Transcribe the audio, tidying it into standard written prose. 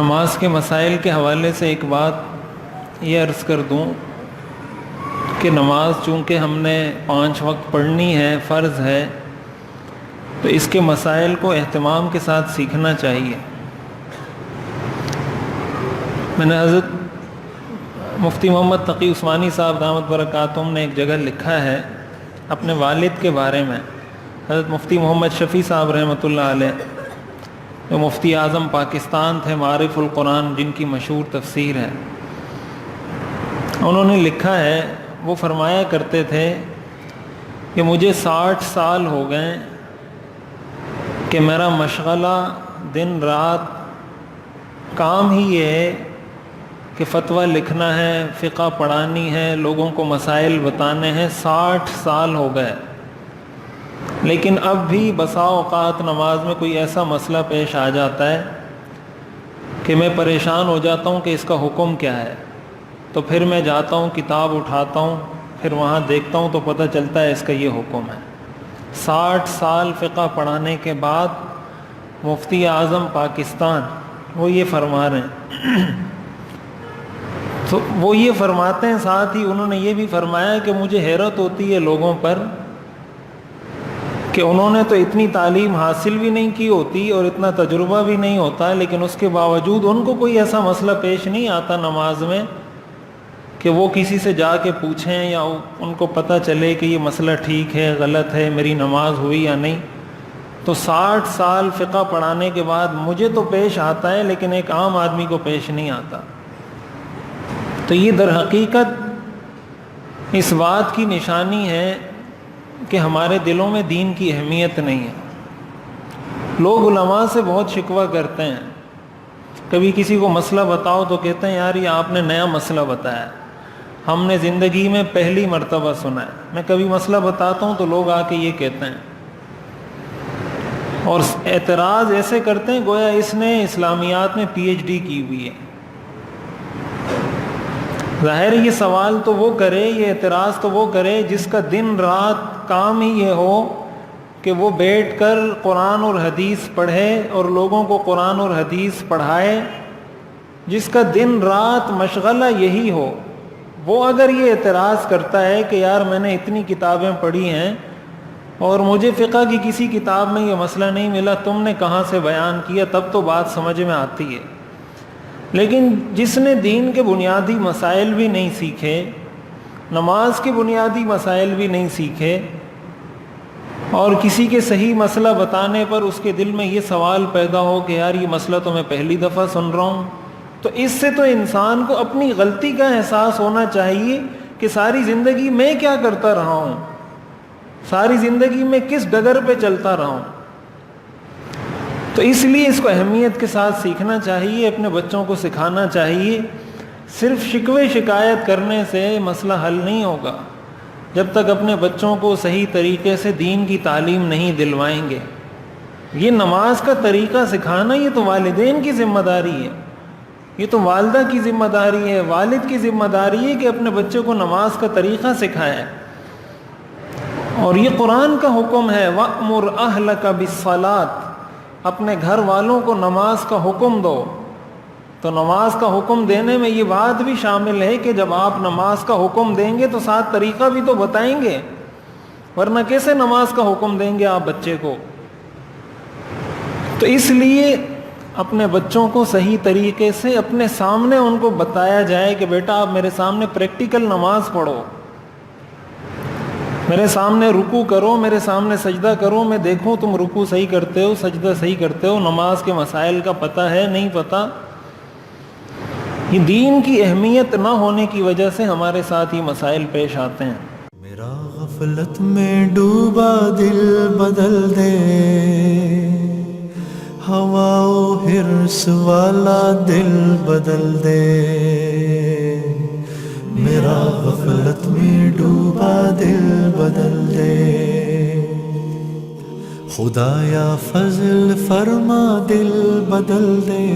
نماز کے مسائل کے حوالے سے ایک بات یہ عرض کر دوں کہ نماز چونکہ ہم نے 5 وقت پڑھنی ہے، فرض ہے، تو اس کے مسائل کو اہتمام کے ساتھ سیکھنا چاہیے۔ میں نے حضرت مفتی محمد تقی عثمانی صاحب دامت برکاتہم نے ایک جگہ لکھا ہے اپنے والد کے بارے میں، حضرت مفتی محمد شفیع صاحب رحمۃ اللہ علیہ، جو مفتی اعظم پاکستان تھے، معارف القرآن جن کی مشہور تفسیر ہے۔ انہوں نے لکھا ہے، وہ فرمایا کرتے تھے کہ مجھے 60 سال ہو گئے کہ میرا مشغلہ دن رات کام ہی یہ ہے کہ فتویٰ لکھنا ہے، فقہ پڑھانی ہے، لوگوں کو مسائل بتانے ہیں۔ 60 سال ہو گئے، لیکن اب بھی بسا اوقات نماز میں کوئی ایسا مسئلہ پیش آ جاتا ہے کہ میں پریشان ہو جاتا ہوں کہ اس کا حکم کیا ہے، تو پھر میں جاتا ہوں، کتاب اٹھاتا ہوں، پھر وہاں دیکھتا ہوں تو پتہ چلتا ہے اس کا یہ حکم ہے۔ 60 سال فقہ پڑھانے کے بعد مفتی اعظم پاکستان وہ یہ فرما رہے ہیں۔ تو وہ یہ فرماتے ہیں، ساتھ ہی انہوں نے یہ بھی فرمایا کہ مجھے حیرت ہوتی ہے لوگوں پر کہ انہوں نے تو اتنی تعلیم حاصل بھی نہیں کی ہوتی اور اتنا تجربہ بھی نہیں ہوتا، لیکن اس کے باوجود ان کو کوئی ایسا مسئلہ پیش نہیں آتا نماز میں کہ وہ کسی سے جا کے پوچھیں یا ان کو پتہ چلے کہ یہ مسئلہ ٹھیک ہے، غلط ہے، میری نماز ہوئی یا نہیں۔ تو 60 سال فقہ پڑھانے کے بعد مجھے تو پیش آتا ہے، لیکن ایک عام آدمی کو پیش نہیں آتا۔ تو یہ در حقیقت اس بات کی نشانی ہے کہ ہمارے دلوں میں دین کی اہمیت نہیں ہے۔ لوگ علماء سے بہت شکوہ کرتے ہیں، کبھی کسی کو مسئلہ بتاؤ تو کہتے ہیں یار یہ آپ نے نیا مسئلہ بتایا، ہم نے زندگی میں پہلی مرتبہ سنا ہے۔ میں کبھی مسئلہ بتاتا ہوں تو لوگ آ کے یہ کہتے ہیں اور اعتراض ایسے کرتے ہیں گویا اس نے اسلامیات میں پی ایچ ڈی کی ہوئی ہے۔ ظاہر یہ سوال تو وہ کرے، یہ اعتراض تو وہ کرے جس کا دن رات کام ہی یہ ہو کہ وہ بیٹھ کر قرآن اور حدیث پڑھے اور لوگوں کو قرآن اور حدیث پڑھائے، جس کا دن رات مشغلہ یہی ہو۔ وہ اگر یہ اعتراض کرتا ہے کہ یار میں نے اتنی کتابیں پڑھی ہیں اور مجھے فقہ کی کسی کتاب میں یہ مسئلہ نہیں ملا، تم نے کہاں سے بیان کیا، تب تو بات سمجھ میں آتی ہے۔ لیکن جس نے دین کے بنیادی مسائل بھی نہیں سیکھے، نماز کے بنیادی مسائل بھی نہیں سیکھے، اور کسی کے صحیح مسئلہ بتانے پر اس کے دل میں یہ سوال پیدا ہو کہ یار یہ مسئلہ تو میں پہلی دفعہ سن رہا ہوں، تو اس سے تو انسان کو اپنی غلطی کا احساس ہونا چاہیے کہ ساری زندگی میں کیا کرتا رہا ہوں، ساری زندگی میں کس ڈگر پہ چلتا رہا ہوں۔ تو اس لیے اس کو اہمیت کے ساتھ سیکھنا چاہیے، اپنے بچوں کو سکھانا چاہیے۔ صرف شکوے شکایت کرنے سے مسئلہ حل نہیں ہوگا جب تک اپنے بچوں کو صحیح طریقے سے دین کی تعلیم نہیں دلوائیں گے۔ یہ نماز کا طریقہ سکھانا یہ تو والدین کی ذمہ داری ہے، یہ تو والدہ کی ذمہ داری ہے، والد کی ذمہ داری ہے کہ اپنے بچے کو نماز کا طریقہ سکھائے۔ اور یہ قرآن کا حکم ہے، وَأْمُرْ أَهْلَكَ بِالصَّلَاةِ، اپنے گھر والوں کو نماز کا حکم دو۔ تو نماز کا حکم دینے میں یہ بات بھی شامل ہے کہ جب آپ نماز کا حکم دیں گے تو ساتھ طریقہ بھی تو بتائیں گے، ورنہ کیسے نماز کا حکم دیں گے آپ بچے کو۔ تو اس لیے اپنے بچوں کو صحیح طریقے سے اپنے سامنے ان کو بتایا جائے کہ بیٹا آپ میرے سامنے پریکٹیکل نماز پڑھو، میرے سامنے رکوع کرو، میرے سامنے سجدہ کرو، میں دیکھوں تم رکوع صحیح کرتے ہو، سجدہ صحیح کرتے ہو، نماز کے مسائل کا پتہ ہے نہیں پتہ۔ یہ دین کی اہمیت نہ ہونے کی وجہ سے ہمارے ساتھ یہ مسائل پیش آتے ہیں۔ میرا غفلت میں ڈوبا دل بدل دے، ہوا و حرص والا دل بدل دے، میرا غفلت میں ڈوبا دل بدل دے، خدایا فضل فرما دل بدل دے۔